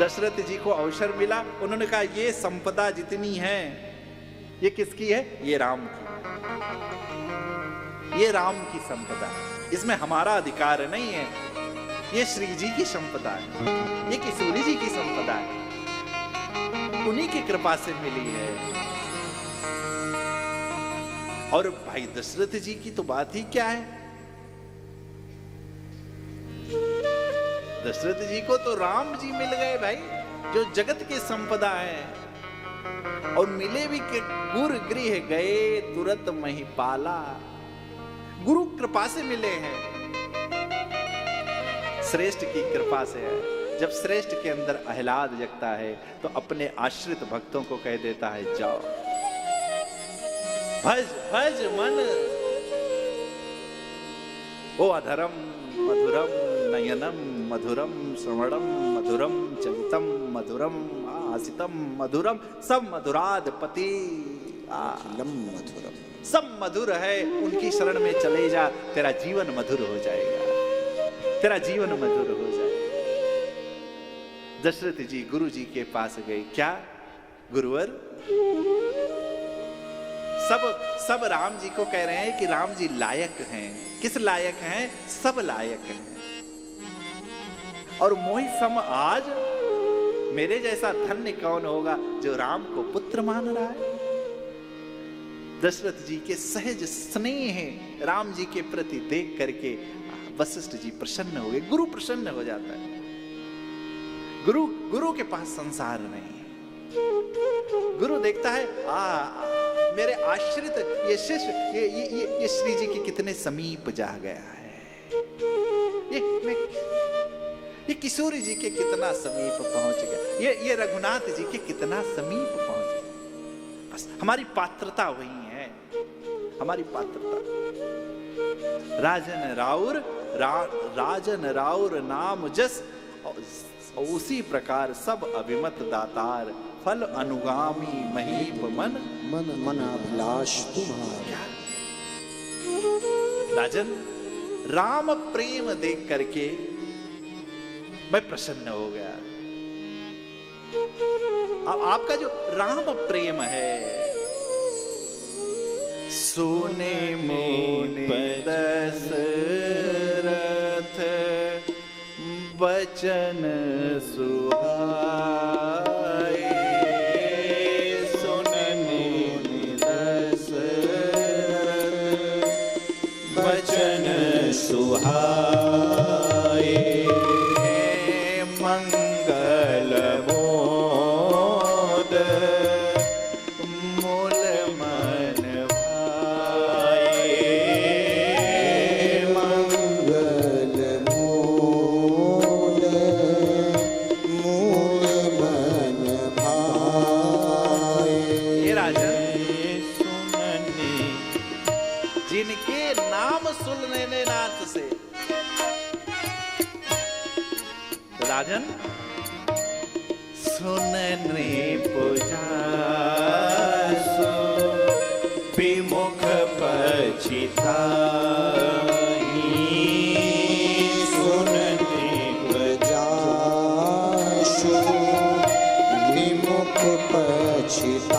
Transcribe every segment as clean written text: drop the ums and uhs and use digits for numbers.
दशरथ जी को अवसर मिला, उन्होंने कहा ये संपदा जितनी है ये किसकी है? ये राम की, ये राम की संपदा है, इसमें हमारा अधिकार नहीं है, ये श्री जी की संपदा है, ये किशोरी जी की संपदा है, उन्हीं की कृपा से मिली है। और भाई दशरथ जी की तो बात ही क्या है, दशरथ जी को तो राम जी मिल गए भाई, जो जगत की संपदा है। और मिले भी के गुर गृह गए तुरंत महिपाला, गुरु कृपा से मिले हैं, श्रेष्ठ की कृपा से है। जब श्रेष्ठ के अंदर आह्लाद जगता है तो अपने आश्रित भक्तों को कह देता है जाओ भज भज मन, ओ अधरम मधुरम नयनम मधुरम श्रवणम मधुरम चलितम मधुरम आसितम मधुरम, सब मधुराधिपति मधुरम, सब मधुर है, उनकी शरण में चले जा, तेरा जीवन मधुर हो जाएगा, तेरा जीवन मधुर हो जाएगा। दशरथ जी गुरु जी के पास गए, क्या गुरुवर? सब राम जी को कह रहे हैं कि राम जी लायक हैं। किस लायक हैं? सब लायक हैं। और मोहि सम आज मेरे जैसा धन्य कौन होगा जो राम को पुत्र मान रहा है। दशरथ जी के सहज स्नेह राम जी के प्रति देख करके वशिष्ठ जी प्रसन्न हो गए। गुरु प्रसन्न हो जाता है। गुरु के पास संसार नहीं है। गुरु देखता है मेरे आश्रित ये शिष्य ये श्री जी के कितने समीप जा गया है, ये किशोरी जी के कितना समीप पहुंच गया, ये रघुनाथ जी के कितना समीप पहुंच गया। बस हमारी पात्रता वही है, हमारी पात्रता। राजन राउर नाम जस, उसी प्रकार सब अभिमत दातार, फल अनुगामी महीप मन मन अभिलाष तुम्हारा। राजन, राम प्रेम देख करके मैं प्रसन्न हो गया। अब आपका जो राम प्रेम है, सोने मोने दशरथ बचन सुहाए, सुनने दशरथ बचन सुहाए, मंगल मोद मूल मन भाए, मंगल मोद मूल मन भाए। ये राजन सुनने, जिनके नाम सुनने नाथ से, राजन सुनने पुजासु विमुख पछिताई, सुनने बजासु विमुख पछिताई,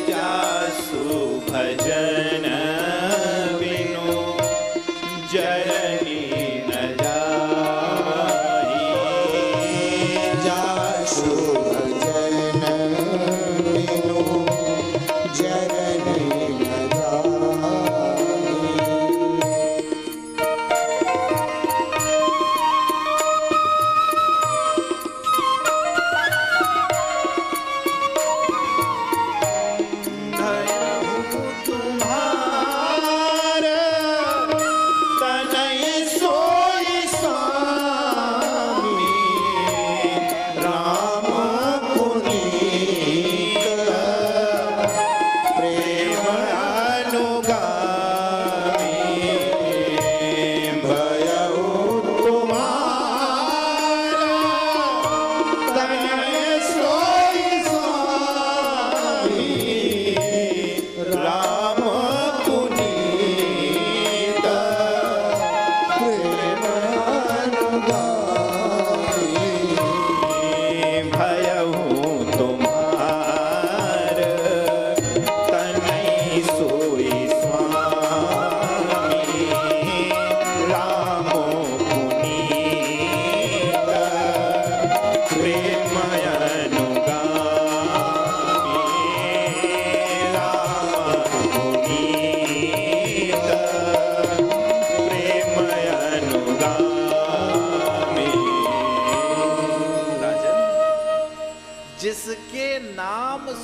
जासु भजन बिनु जननी न जाई, जासु भजन बिनु जननी न जाई।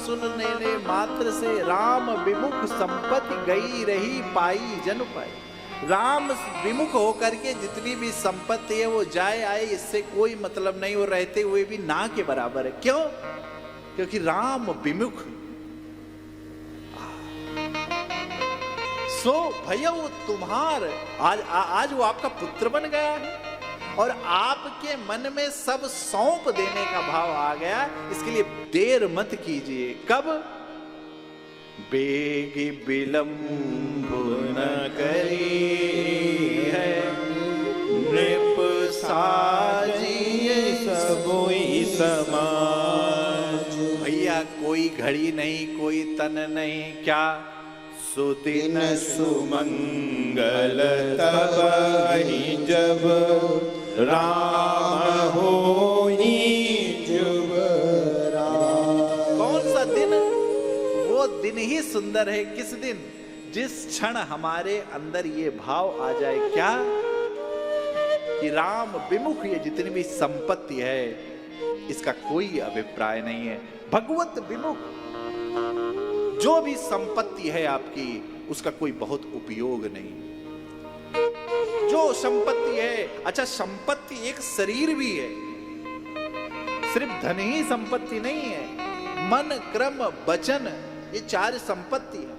सुनने मात्र से राम विमुख संपत्ति गई रही पाई जन पाई। राम विमुख होकर के जितनी भी संपत्ति है वो जाए आए, इससे कोई मतलब नहीं, वो रहते हुए भी ना के बराबर है। क्यों? क्योंकि राम विमुख। सो भैया वो तुम्हार आज वो आपका पुत्र बन गया है और आपके मन में सब सौंप देने का भाव आ गया। इसके लिए देर मत कीजिए। कब? बेगी विलंब न करी है, नृप साजिए सबोई समाज। भैया कोई घड़ी नहीं, कोई तन नहीं, क्या सुदिन सुमंगल तबहि जब राम होई जुब राम। कौन सा दिन? वो दिन ही सुंदर है। किस दिन? जिस क्षण हमारे अंदर ये भाव आ जाए, क्या कि राम विमुख ये जितनी भी संपत्ति है इसका कोई अभिप्राय नहीं है। भगवत विमुख जो भी संपत्ति है आपकी उसका कोई बहुत उपयोग नहीं। जो संपत्ति है, अच्छा संपत्ति एक शरीर भी है, सिर्फ धन ही संपत्ति नहीं है। मन, क्रम, वचन, ये 4 संपत्ति है।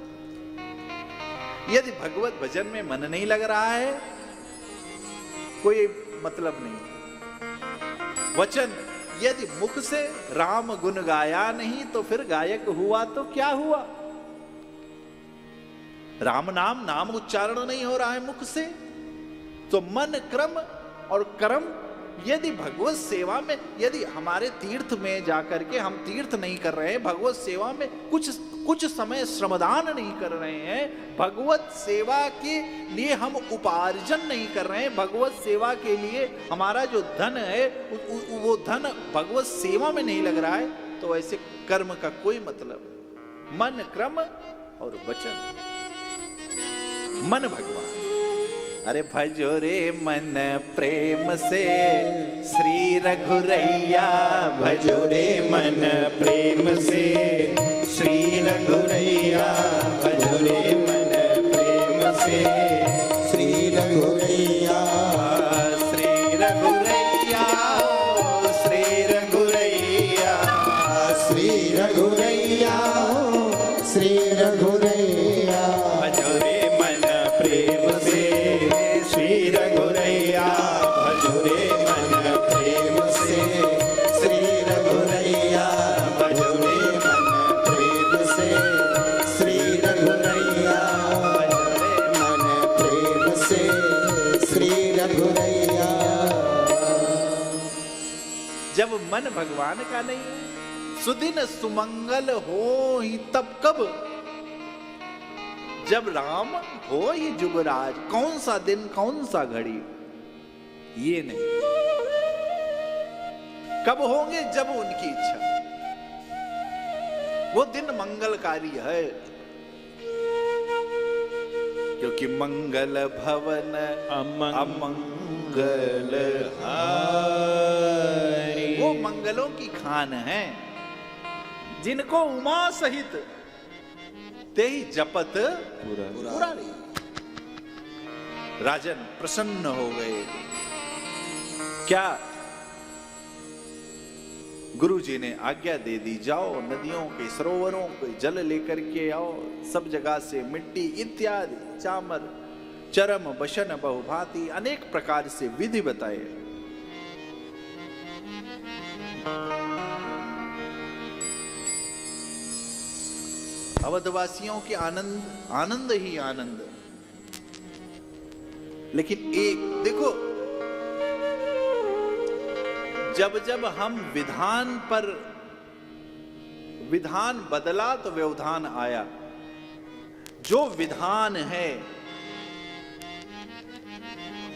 यदि भगवत भजन में मन नहीं लग रहा है कोई मतलब नहीं। वचन, यदि मुख से राम गुण गाया नहीं तो फिर गायक हुआ तो क्या हुआ? राम नाम उच्चारण नहीं हो रहा है मुख से, तो मन, क्रम और कर्म, यदि भगवत सेवा में, यदि हमारे तीर्थ में जाकर के हम तीर्थ नहीं कर रहे हैं, भगवत सेवा में कुछ समय श्रमदान नहीं कर रहे हैं, भगवत सेवा के लिए हम उपार्जन नहीं कर रहे हैं, भगवत सेवा के लिए हमारा जो धन है वो धन भगवत सेवा में नहीं लग रहा है, तो ऐसे कर्म का कोई मतलब। मन, क्रम और वचन। मन भगवान, अरे भजो रे मन प्रेम से श्री रघुरैया, भजो रे मन प्रेम से श्री रघुरैया, भजो रे मन प्रेम से श्री रघुरैया, श्री रघुरैया, श्री रघुरैया, श्री रघुरैया, श्री रघुरैया, भजो रे मन प्रेम से श्री रघुरैया, भजो रे मन प्रेम से श्री रघुरैया, भजो रे मन प्रेम से श्री रघुरैया, भजो रे मन प्रेम से श्री रघुरैया। जब मन भगवान का नहीं है, सुदिन सुमंगल हो ही तब कब? जब राम हो ही जुबराज। कौन सा दिन, कौन सा घड़ी, ये नहीं। कब होंगे? जब उनकी इच्छा। वो दिन मंगलकारी है, क्योंकि मंगल भवन अमंगल हारी। वो मंगलों की खान है जिनको उमा सहित ते ही जपत पुरारी। राजन प्रसन्न हो गए। क्या? गुरु जी ने आज्ञा दे दी, जाओ नदियों के सरोवरों के जल लेकर के आओ, सब जगह से मिट्टी इत्यादि, चामर, चरम, बशन, बहुभांति अनेक प्रकार से विधि बताए। अवधवासियों के आनंद ही आनंद। लेकिन एक देखो, जब हम विधान बदला तो व्यवधान आया। जो विधान है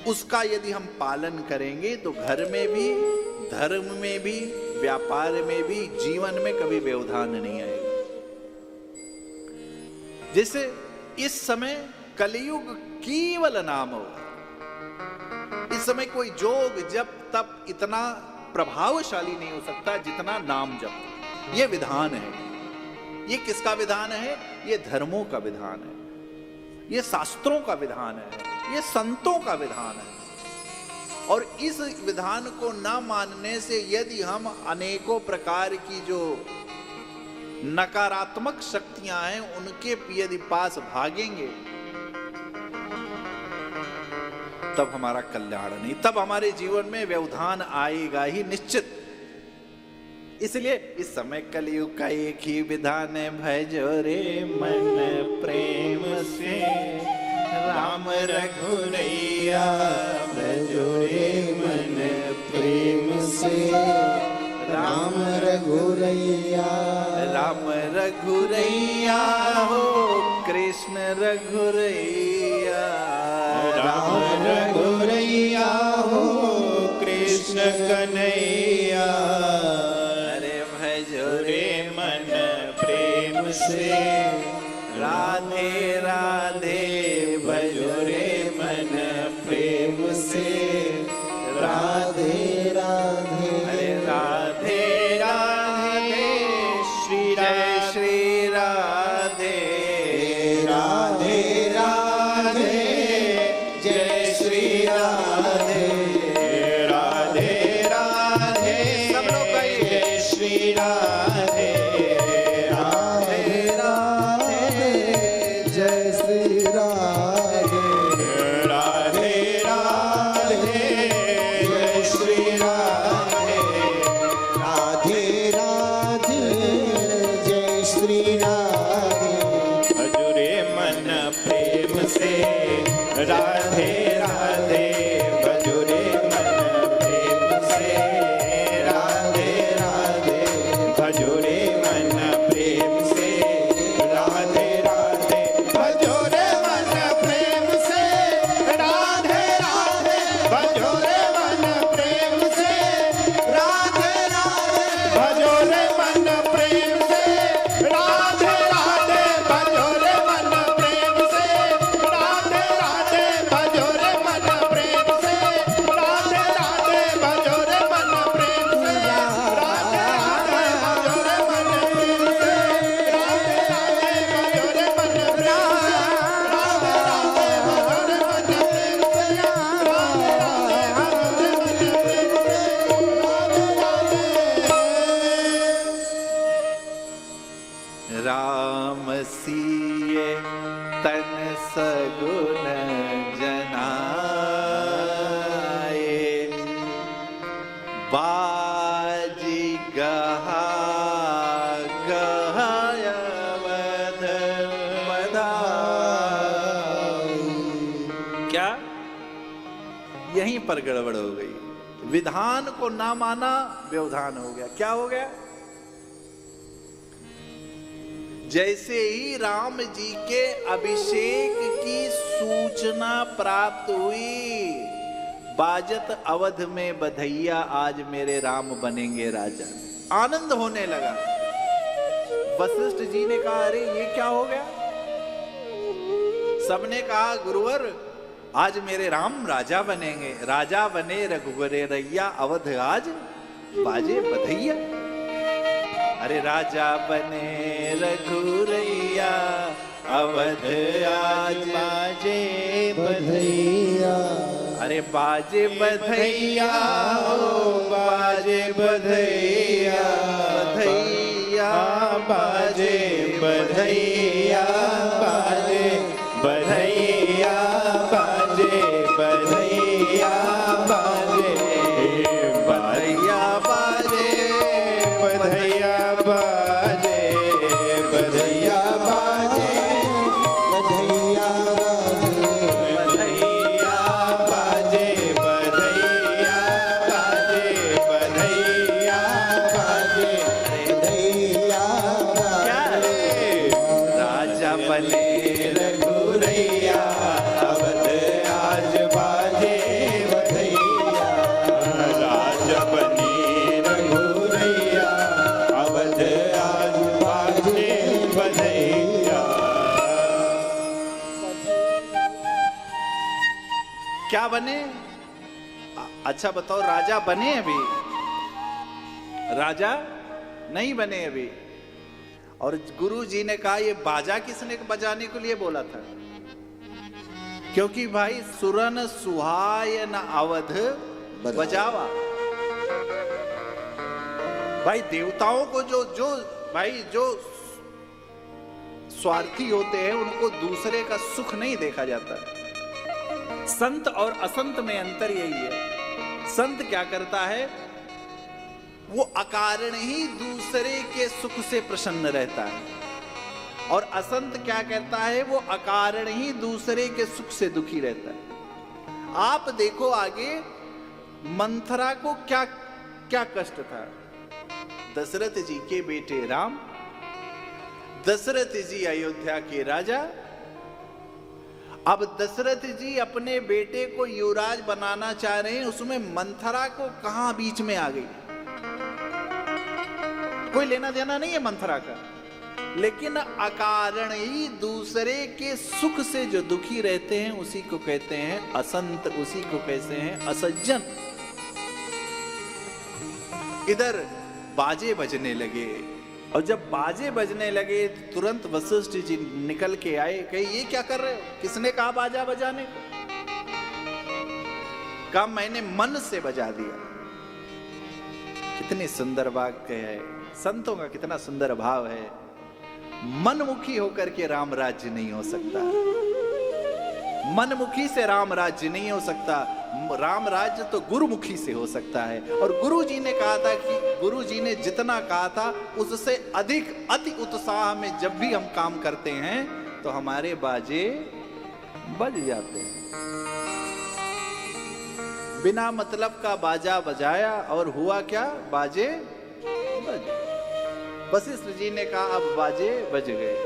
उसका यदि हम पालन करेंगे तो घर में भी, धर्म में भी, व्यापार में भी, जीवन में कभी व्यवधान नहीं आएगा। जैसे इस समय कलयुग केवल नाम होगा। इस समय कोई जोग जप तप इतना प्रभावशाली नहीं हो सकता जितना नाम जप। ये विधान है। ये किसका विधान है? ये धर्मों का विधान है, ये शास्त्रों का विधान है, ये संतों का विधान है। और इस विधान को न मानने से यदि हम अनेकों प्रकार की जो नकारात्मक शक्तियां हैं उनके यदि पास भागेंगे, तब हमारा कल्याण नहीं, तब हमारे जीवन में व्यवधान आएगा ही निश्चित। इसलिए इस समय कलयुग का एक ही विधान है, भजो रे मन प्रेम से राम रघुरैया, भजो रे मन प्रेम से राम रघुरैया, राम रघुरैया हो कृष्ण रघुरैया, राम रघुरैया हो कृष्ण कन्हैया। अरे भजो रे मन प्रेम से राधे राधे, भजो रे मन प्रेम से राधे राधे, अरे राधे राधे, जय श्री राधे, राधे राधे, जय श्री राधे, राधे राधे, सब लोग कहिए जय श्री राधे, राधे राधे, जय श्री राधे, राधे राधे, जय श्री राधे, राधे राधे, जय श्री राधे। भजो रे मन प्रेम से राधे राधे, भजो रे मन प्रेम से राधे राधे, भजो रे मन प्रेम से राधे राधे, भजो रे मन प्रेम से राधे राधे, भजो रे मन प्रेम से राधे राधे, भजो रे मन प्रेम से राधे राधे, भजो रे मन प्रेम से राधे राधे, भजो रे मन प्रेम से राधे राधे, भजो रे मन प्रेम से राधे राधे, भजो रे मन प्रेम से राधे राधे, भजो रे मन प्रेम से राधे राधे, भजो रे मन प्रेम से राधे राधे। राम सिए तन सगुन जनाए, बाजी गहा गहायवध बधाई। क्या यहीं पर गड़बड़ हो गई, विधान को ना माना, व्यवधान हो गया। क्या हो गया? जैसे ही राम जी के अभिषेक की सूचना प्राप्त हुई, बाजत अवध में बधैया, आज मेरे राम बनेंगे राजा, आनंद होने लगा। वशिष्ठ जी ने कहा, अरे ये क्या हो गया? सबने कहा, गुरुवर आज मेरे राम राजा बनेंगे। राजा बने रघुवरैया, अवध आज बाजे बधैया। अरे राजा बने रघुरैया, अवध आज बाजे बधैया। अरे बाजे बधैया हो, बाजे बधैया, बधैया बाजे बधैया, बाजे बधैया, बाजे बधैया, बाजे बधैया, बाजे बधैया, बाजे बधैया, बाजे बधैया, बधैया बाजे, बधैया बाजे, बधैया बाजे, बधैया बाजे। राजा बने रघुरैया, अवध आज बाजे बधैया। राजा बने रघुरैया, अवध आज बाजे बधैया। क्या बने? अच्छा बताओ, राजा बने अभी? राजा नहीं बने अभी। और गुरु जी ने कहा ये बाजा किसने बजाने के लिए बोला था? क्योंकि भाई सुरन सुहाय न अवध बजावा। भाई देवताओं को जो स्वार्थी होते हैं उनको दूसरे का सुख नहीं देखा जाता। संत और असंत में अंतर यही है। संत क्या करता है, वो अकारण ही दूसरे के सुख से प्रसन्न रहता है, और असंत क्या करता है, वो अकारण ही दूसरे के सुख से दुखी रहता है। आप देखो आगे मंथरा को क्या क्या कष्ट था। दशरथ जी के बेटे राम, दशरथ जी अयोध्या के राजा। अब दशरथ जी अपने बेटे को युवराज बनाना चाह रहे हैं, उसमें मंथरा को कहां बीच में आ गई। कोई लेना देना नहीं है मंथरा का, लेकिन अकारण ही दूसरे के सुख से जो दुखी रहते हैं उसी को कहते हैं असंत, उसी को कहते हैं असज्जन। इधर बाजे बजने लगे, और जब बाजे बजने लगे तो तुरंत वशिष्ठ जी निकल के आए, कहे ये क्या कर रहे हो, किसने कहा बाजा बजाने को? कहा मैंने मन से बजा दिया। कितनी सुंदर वाक्य है, संतों का कितना सुंदर भाव है। मनमुखी होकर के राम राज्य नहीं हो सकता, मनमुखी से राम राज्य नहीं हो सकता। राम राज्य तो गुरुमुखी से हो सकता है। और गुरु जी ने कहा था कि गुरु जी ने जितना कहा था उससे अधिक अति उत्साह में जब भी हम काम करते हैं तो हमारे बाजे बज जाते हैं। बिना मतलब का बाजा बजाया और हुआ क्या, बाजे बज। वशिष्ठ जी ने कहा अब बाजे बज गए।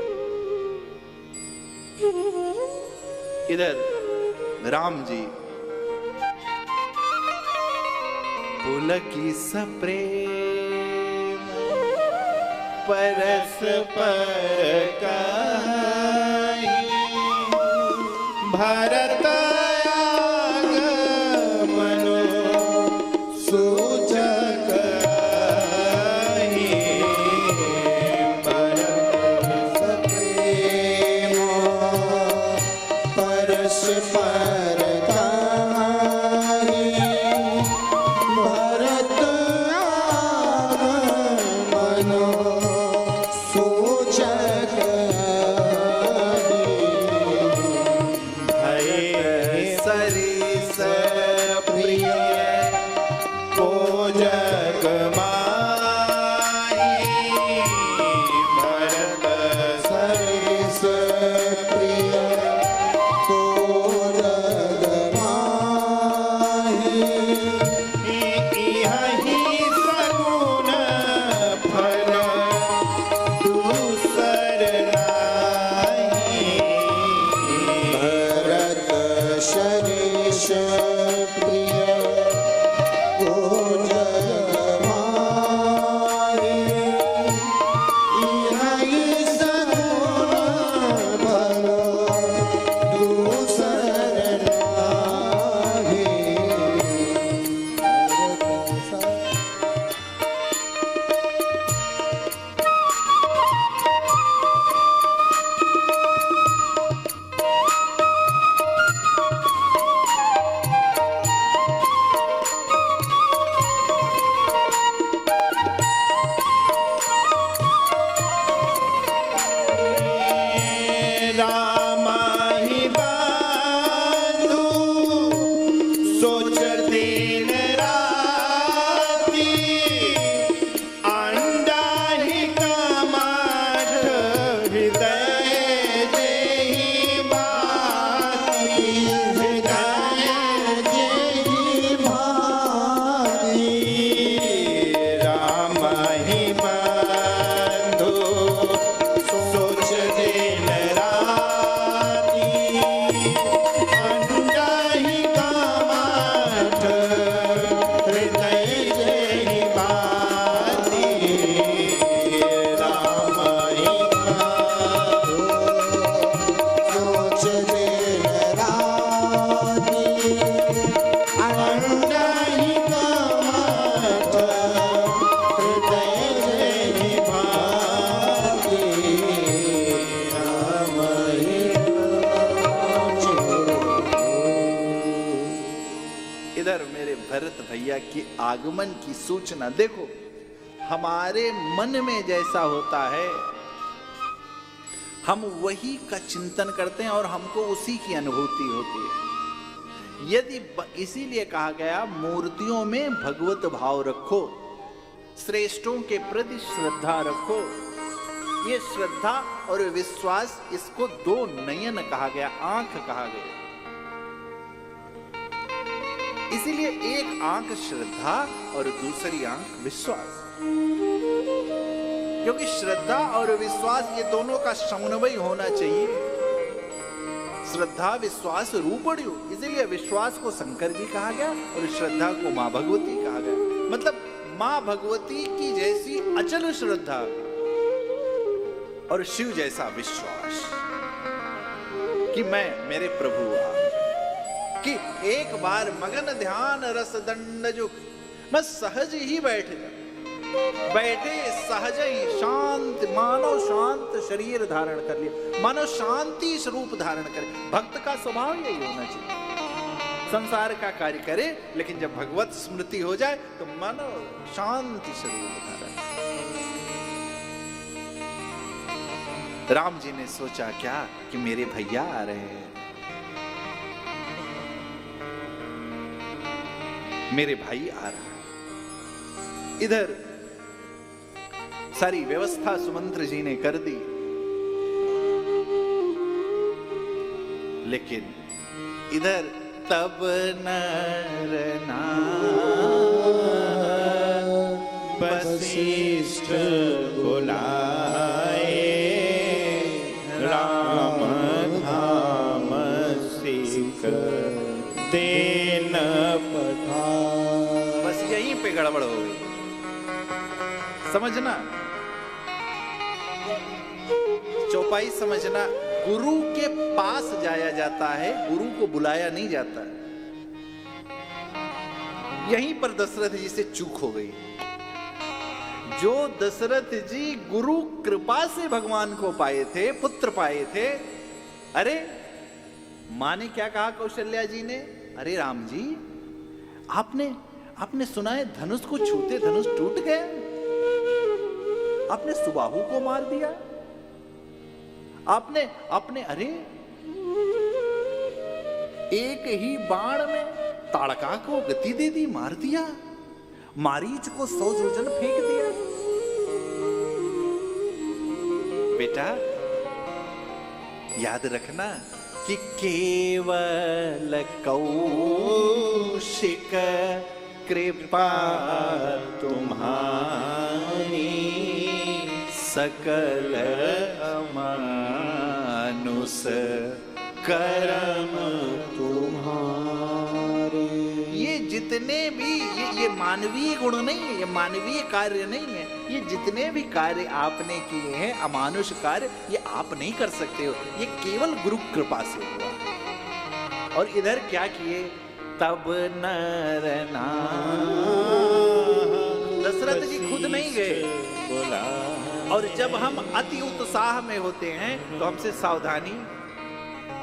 इधर राम जी पुलकी सप्रेम परस्पर कहि भरत आगमनो सूचक कहि भरत सप्रेम परस्पर के आगमन की सूचना। देखो, हमारे मन में जैसा होता है हम वही का चिंतन करते हैं और हमको उसी की अनुभूति होती है। यदि इसीलिए कहा गया मूर्तियों में भगवत भाव रखो, श्रेष्ठों के प्रति श्रद्धा रखो। ये श्रद्धा और विश्वास, इसको दो नयन कहा गया, आंख कहा गया। इसीलिए एक आंख श्रद्धा और दूसरी आंख विश्वास, क्योंकि श्रद्धा और विश्वास ये दोनों का समन्वय होना चाहिए। श्रद्धा विश्वास रूपड़ियो, इसीलिए विश्वास को शंकर जी कहा गया और श्रद्धा को मां भगवती कहा गया। मतलब मां भगवती की जैसी अचल श्रद्धा और शिव जैसा विश्वास कि मैं, मेरे प्रभु आप, कि एक बार मगन ध्यान रस दंड जो मैं सहज ही बैठे सहज ही शांत, मानव शांत शरीर धारण कर लिया, मानव शांति स्वरूप धारण करे। भक्त का स्वभाव यही होना चाहिए, संसार का कार्य करे लेकिन जब भगवत स्मृति हो जाए तो मानव शांति स्वरूप धारण। राम जी ने सोचा क्या कि मेरे भैया आ रहे हैं, मेरे भाई आ रहा है। इधर सारी व्यवस्था सुमंत्र जी ने कर दी, लेकिन इधर तब नर वशिष्ठ बुलाए, राम धाम सिख देन पठाए। बस यहीं पे गड़बड़ हो गई, समझना, चौपाई समझना। गुरु के पास जाया जाता है, गुरु को बुलाया नहीं जाता। यहीं पर दशरथ जी से चूक हो गई। जो दशरथ जी गुरु कृपा से भगवान को पाए थे, पुत्र पाए थे, अरे मां ने क्या कहा कौशल्या जी ने, अरे राम जी आपने सुना है धनुष को छूते धनुष टूट गया, आपने सुबाहु को मार दिया, आपने अरे एक ही बाण में ताड़का को गति दे दी, मार दिया, मारीच को 100 योजन फेंक दिया। बेटा याद रखना कि केवल कौशिक कृपा तुम्हारी, सकल अमानुष कर्म तुम्हारे। ये जितने भी ये मानवीय गुण नहीं है, ये मानवीय कार्य नहीं है, ये जितने भी कार्य आपने किए हैं अमानुष कार्य, ये आप नहीं कर सकते हो, ये केवल गुरु कृपा से हुआ। और इधर क्या किए, तब नर दशरथ जी खुद नहीं गए बोला। और जब हम अति उत्साह में होते हैं तो हमसे सावधानी,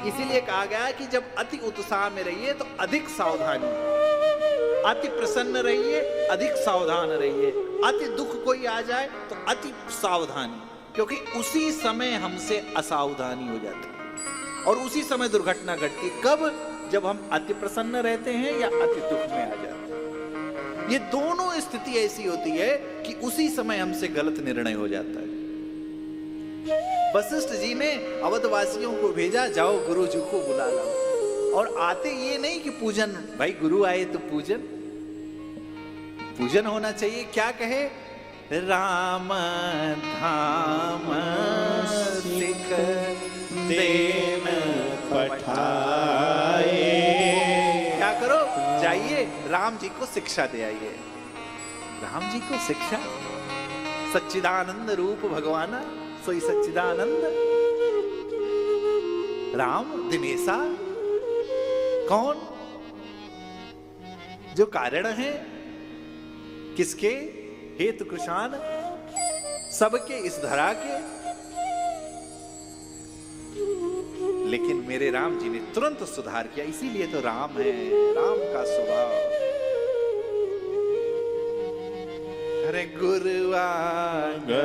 इसीलिए कहा गया कि जब अति उत्साह में रहिए तो अधिक सावधानी, अति प्रसन्न रहिए अधिक सावधान रहिए, अति दुख कोई आ जाए तो अति सावधानी, क्योंकि उसी समय हमसे असावधानी हो जाती है और उसी समय दुर्घटना घटती। कब? जब हम अति प्रसन्न रहते हैं या अति दुख में आ जाते हैं। ये दोनों स्थिति ऐसी होती है कि उसी समय हमसे गलत निर्णय हो जाता है। वशिष्ठ जी ने अवधवासियों को भेजा, जाओ गुरु जी को बुला लाओ। और आते ये नहीं कि पूजन, भाई गुरु आए तो पूजन होना चाहिए। क्या कहे, राम धाम सिख देन पठाए। क्या करो, जाइए राम जी को शिक्षा दे आइए। राम जी को शिक्षा, सच्चिदानंद रूप भगवाना सोई सच्चिदानंद राम दिनेशा। कौन? जो कारण है, किसके? हेतु कृशान, सबके इस धरा के। लेकिन मेरे राम जी ने तुरंत सुधार किया, इसीलिए तो राम है, राम का स्वभाव। अरे गुरुआगमन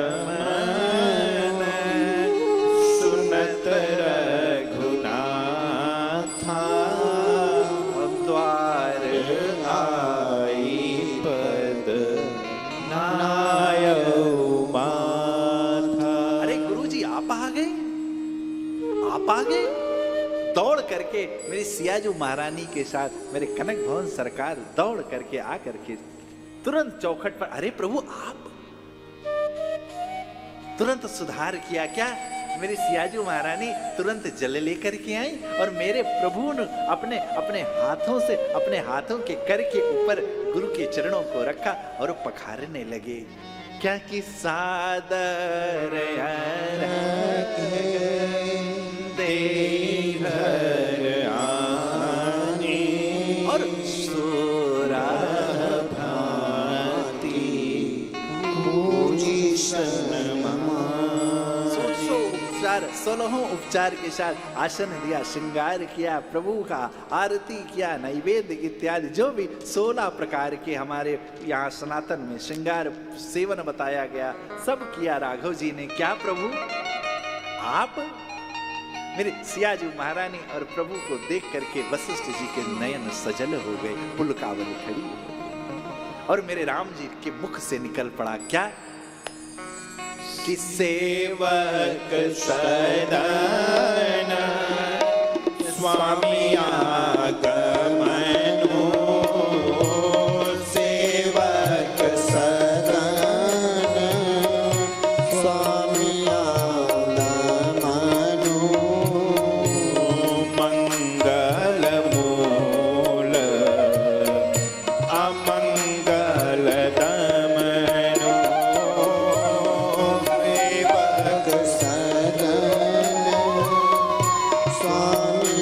सुनत रघुनाथा द्वार आई पद नायौ माथा। अरे गुरुजी आप आ गए, आप आ गए। दौड़ करके मेरी सियाजू महारानी के साथ मेरे कनक भवन सरकार दौड़ करके आ करके तुरंत चौखट पर, अरे प्रभु आप तुरंत सुधार किया क्या? मेरी सियाजू महारानी तुरंत जल लेकर के आई और मेरे प्रभु ने अपने अपने हाथों से, अपने हाथों के कर के ऊपर गुरु के चरणों को रखा और पखारने लगे। क्या कि सादर देहर आने और सोरा भांति पूजिशन उपचार, 16 उपचार के साथ आसन दिया, श्रृंगार किया, प्रभु का आरती किया, नैवेद्य इत्यादि जो भी 16 प्रकार के हमारे यहाँ सनातन में श्रृंगार सेवन बताया गया, सब किया राघव जी ने। क्या प्रभु आप? मेरे सियाजू महारानी और प्रभु को देख करके वशिष्ठ जी के नयन सजल हो गए, पुलकावल खड़ी और मेरे राम जी के मुख से निकल पड़ा क्या कि सेवक सदन स्वामी आगमनो सेवक सदन स्वामी आगमनो मंगल मूल अमंगल दमनो सेवक सदन स्वामी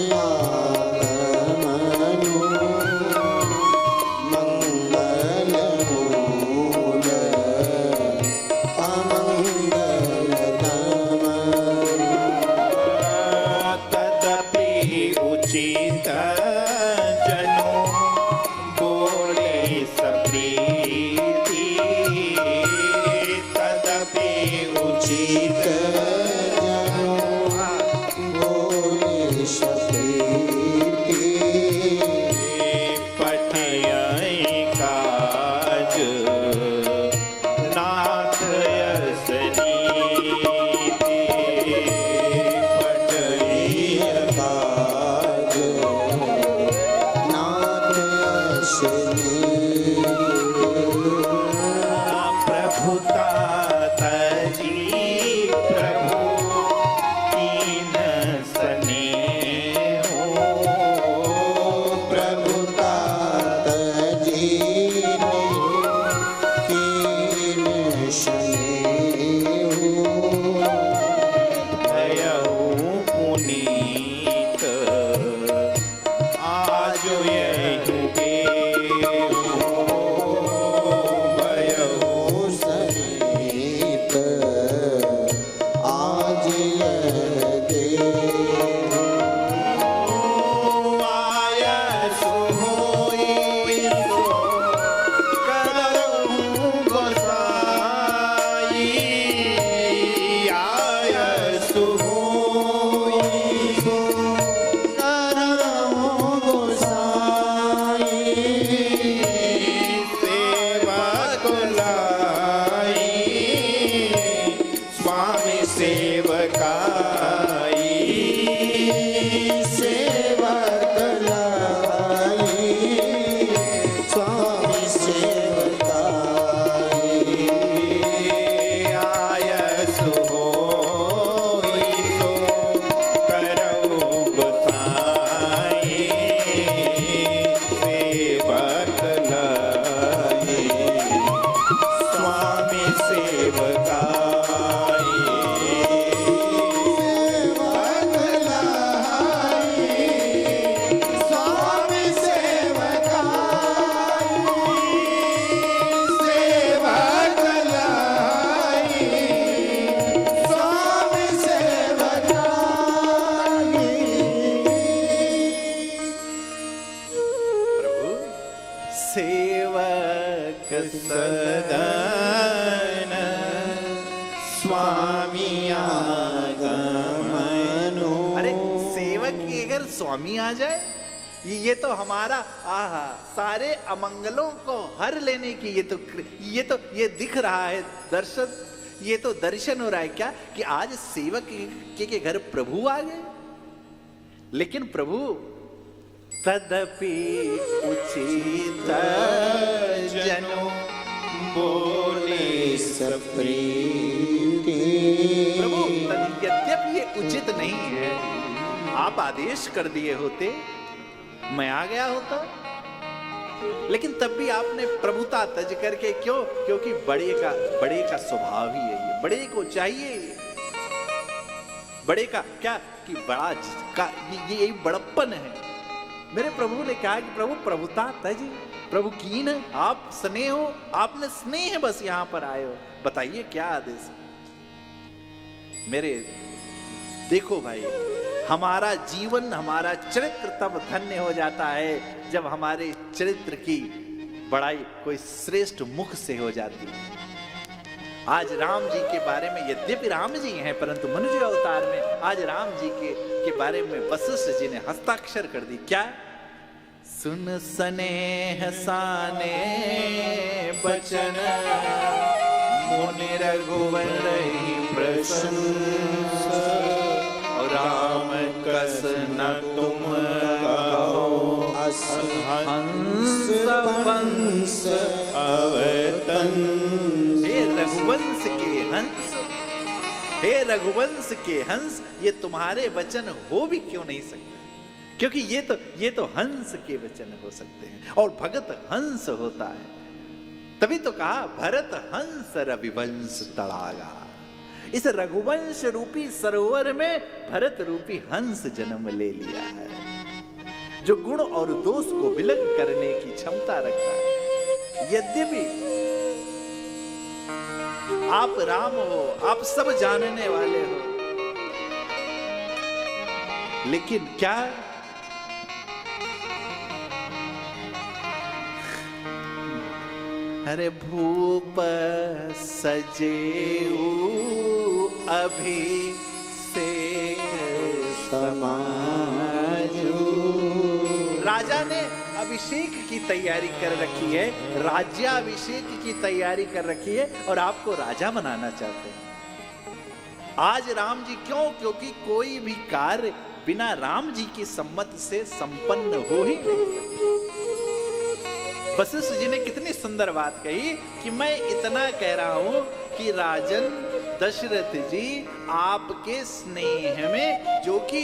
सदान स्वामी आगमनु। अरे सेवक की अगर स्वामी आ जाए, ये तो हमारा आहा सारे अमंगलों को हर लेने की ये दिख रहा है दर्शन, ये तो दर्शन हो रहा है क्या कि आज सेवक के घर प्रभु आ गए। लेकिन प्रभु तदपि उचित जनो बोले सप्रीति। प्रभु यद्यपि ये उचित नहीं है, आप आदेश कर दिए होते मैं आ गया होता, लेकिन तब भी आपने प्रभुता तज करके क्यों? क्योंकि बड़े का स्वभाव ही है ये, बड़े को चाहिए। बड़े का क्या कि बड़ा का ये बड़प्पन है। मेरे प्रभु ने कहा कि प्रभु प्रभुता तज, प्रभु कीन आप स्नेह हो, आपने स्नेह बस यहां पर आए हो, बताइए क्या आदेश। मेरे देखो भाई, हमारा जीवन हमारा चरित्र तब धन्य हो जाता है जब हमारे चरित्र की बड़ाई कोई श्रेष्ठ मुख से हो जाती है। आज राम जी के बारे में, यद्यपि राम जी हैं परंतु मनुष्य अवतार में, आज राम जी के बारे में वशिष्ठ जी ने हस्ताक्षर कर दी। क्या? सुन स्नेह साने बचन मुनि रघुवर प्रशंसा। राम कस न तुम कहो हंस वंश अवतंस। हे रघुवंश के हंस, हे रघुवंश के हंस, ये तुम्हारे वचन हो भी क्यों नहीं सकते? क्योंकि ये तो हंस के वचन हो सकते हैं, और भगत हंस होता है। तभी तो कहा भरत हंस रविवंश तड़ागा। इस रघुवंश रूपी सरोवर में भरत रूपी हंस जन्म ले लिया है, जो गुण और दोष को विलग करने की क्षमता रखता है। यद्यपि आप राम हो, आप सब जानने वाले हो, लेकिन क्या अरे भूप सजेऊ अभिषेक समाजू। राजा ने अभिषेक की तैयारी कर रखी है, राज्याभिषेक की तैयारी कर रखी है, और आपको राजा बनाना चाहते हैं। आज राम जी क्यों? क्योंकि कोई भी कार्य बिना राम जी की सम्मति से संपन्न हो ही नहीं। वशिष्ठ जी ने कितनी सुंदर बात कही कि मैं इतना कह रहा हूं कि राजन दशरथ जी आपके स्नेह में, जो कि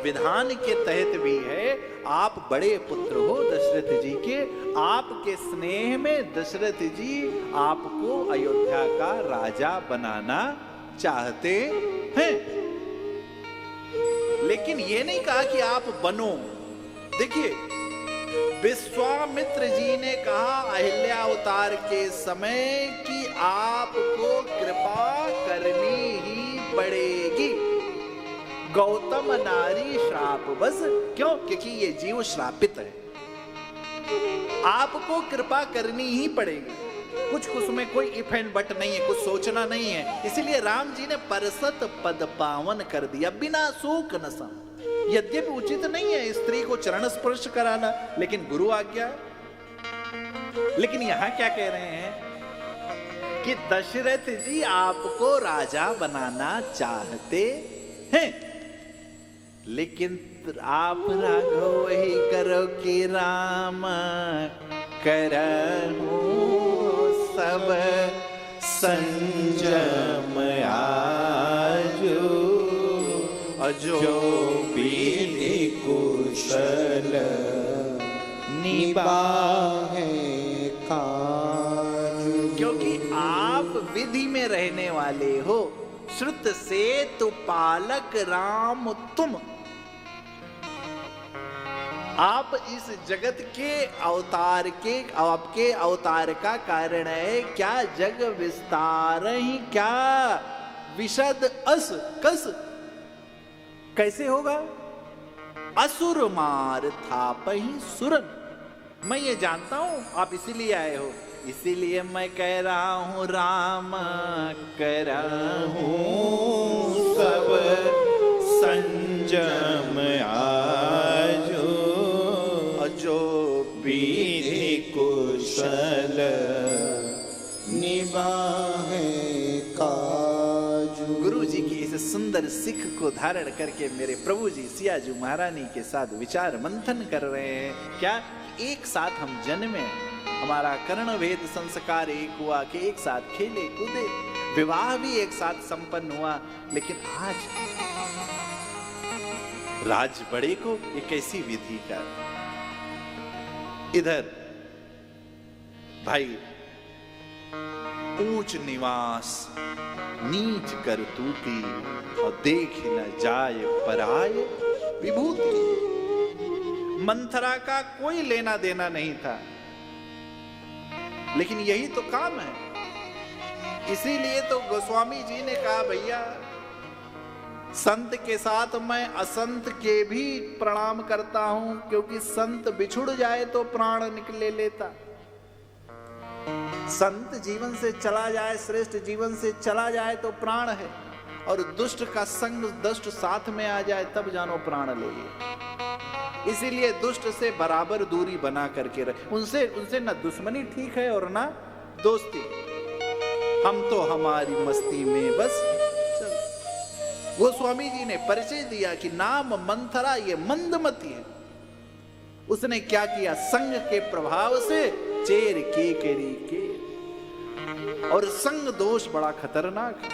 विधान के तहत भी है, आप बड़े पुत्र हो दशरथ जी के, आपके स्नेह में दशरथ जी आपको अयोध्या का राजा बनाना चाहते हैं। लेकिन ये नहीं कहा कि आप बनो। देखिए, विश्वामित्र जी ने कहा अहिल्या अवतार के समय कि आपको कृपा करनी ही पड़ेगी। गौतम नारी श्राप बस। क्यों? क्योंकि ये जीव श्रापित है, आपको कृपा करनी ही पड़ेगी। कुछ उसमें कोई इफ एंड बट नहीं है, कुछ सोचना नहीं है। इसलिए राम जी ने परसत पद पावन कर दिया, बिना शोक न सम। यद्यपि उचित नहीं है स्त्री को चरण स्पर्श कराना, लेकिन गुरु आज्ञा। लेकिन यहां क्या कह रहे हैं कि दशरथ जी आपको राजा बनाना चाहते हैं, लेकिन आप राघव ही करो कि राम करहु सब संजम आजू। जो विधि कुशल निभाए काज। क्योंकि आप विधि में रहने वाले हो। श्रुत से तो पालक राम तुम। आप इस जगत के अवतार के, आपके अवतार का कारण है क्या? जग विस्तार ही क्या विशद अस कस। कैसे होगा? असुर मार था पही सुरन। मैं ये जानता हूं आप इसीलिए आए हो, इसीलिए मैं कह रहा हूं राम करहूं सब संजम आजो, जो विधि कुशल निभाए काजू। गुरु जी की इस सुंदर सिख को धारण करके मेरे प्रभु जी सियाजू महारानी के साथ विचार मंथन कर रहे हैं। क्या एक साथ हम जन्मे, हमारा कर्ण भेद संस्कार एक हुआ कि एक साथ खेले कूदे, विवाह भी एक साथ संपन्न हुआ, लेकिन आज राज बड़े को ये कैसी विधि का। इधर भाई ऊंच निवास नीच करतूती और देख न जाय पराय विभूति। मंथरा का कोई लेना देना नहीं था, लेकिन यही तो काम है। इसीलिए तो गोस्वामी जी ने कहा भैया संत के साथ मैं असंत के भी प्रणाम करता हूं, क्योंकि संत बिछुड़ जाए तो प्राण निकले लेता। संत जीवन से चला जाए, श्रेष्ठ जीवन से चला जाए तो प्राण है, और दुष्ट का संग दुष्ट साथ में आ जाए तब जानो प्राण ले लिए। इसीलिए दुष्ट से बराबर दूरी बना करके रहे। उनसे न दुश्मनी ठीक है और ना दोस्ती। हम तो हमारी मस्ती में बस चल। गोस्वामी जी ने परिचय दिया कि नाम मंथरा ये मंदमती है। उसने क्या किया, संग के प्रभाव से चेर के करी के, और संग दोष बड़ा खतरनाक है।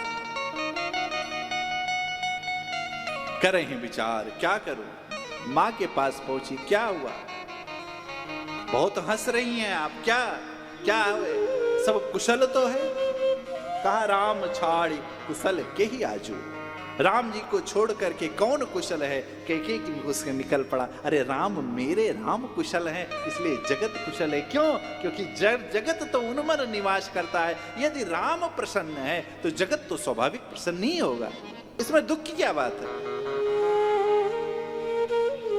करें विचार, क्या करूं। मां के पास पहुंची, क्या हुआ, बहुत हंस रही हैं आप, क्या क्या हुए, सब कुशल तो है। कहा राम छाड़ कुशल के ही आजू। राम जी को छोड़ करके कौन कुशल है, के उसके निकल पड़ा। अरे राम मेरे राम कुशल हैं, इसलिए जगत कुशल है। क्यों? क्योंकि जगत तो उनमन निवास करता है। यदि राम प्रसन्न है तो जगत तो स्वाभाविक प्रसन्न ही होगा। इसमें दुख की क्या बात है।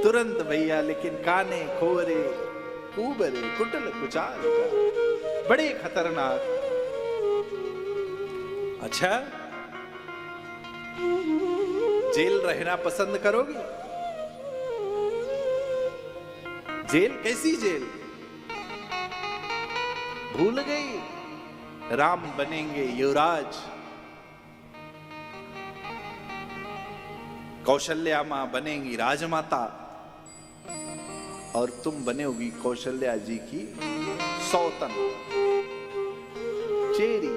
तुरंत भैया लेकिन काने खोरे कुबरे कुटल कुचाल, बड़े खतरनाक। अच्छा जेल रहना पसंद करोगी? जेल कैसी जेल? भूल गई राम बनेंगे युवराज, कौशल्या मां बनेंगी राजमाता, और तुम बनेगी कौशल्या जी की सौतन चेरी।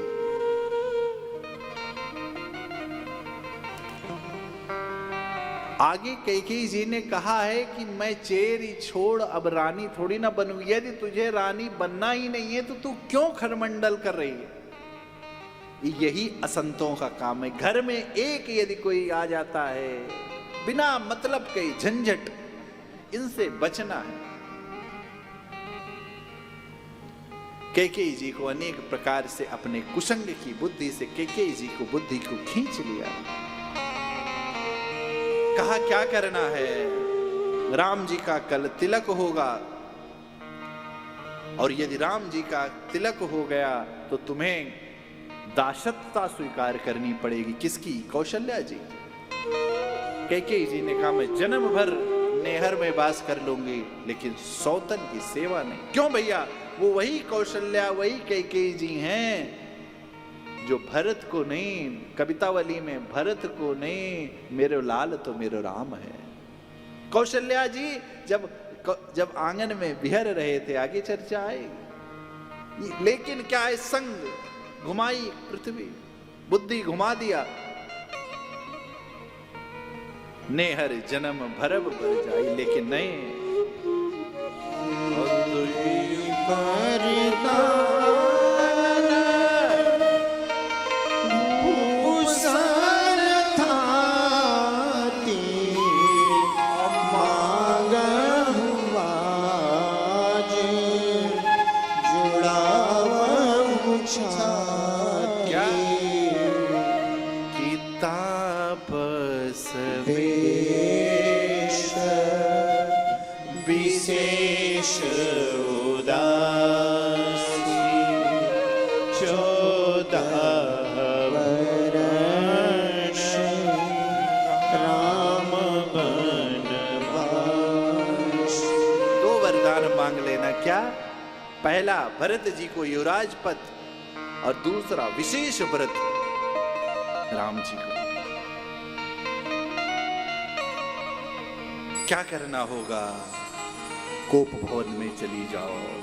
आगे कैकेयी जी ने कहा है कि मैं चेरी छोड़ अब रानी थोड़ी ना बनूंगी। यदि तुझे रानी बनना ही नहीं है तो तू क्यों खरमंडल कर रही है। यही असंतों का काम है। घर में एक यदि कोई आ जाता है बिना मतलब के झंझट, इनसे बचना है। कैकेयी जी को अनेक प्रकार से अपने कुसंग की बुद्धि से कैकेयी जी को बुद्धि को खींच लिया। कहा क्या करना है, राम जी का कल तिलक होगा, और यदि राम जी का तिलक हो गया तो तुम्हें दासत्वता स्वीकार करनी पड़ेगी। किसकी? कौशल्या जी। कैकेयी जी ने कहा मैं जन्म भर नेहर में वास कर लूंगी, लेकिन सौतन की सेवा नहीं। क्यों भैया? वो वही कौशल्या वही कैकेयी जी हैं जो भरत को नहीं, कवितावली में भरत को नहीं, मेरो लाल तो मेरो राम है। कौशल्या जी जब आंगन में बिहर रहे थे, आगे चर्चा आएगी, लेकिन क्या है, संग घुमाई पृथ्वी, बुद्धि घुमा दिया। नेहर जन्म भरब बर जाई, लेकिन नहीं। विशेष उदासी 14 वर्ष राम बनवास। दो वरदान मांग लेना। क्या? पहला, भरत जी को युवराज पद, और दूसरा विशेष व्रत राम जी को। क्या करना होगा? कोप भवन में चली जाओ।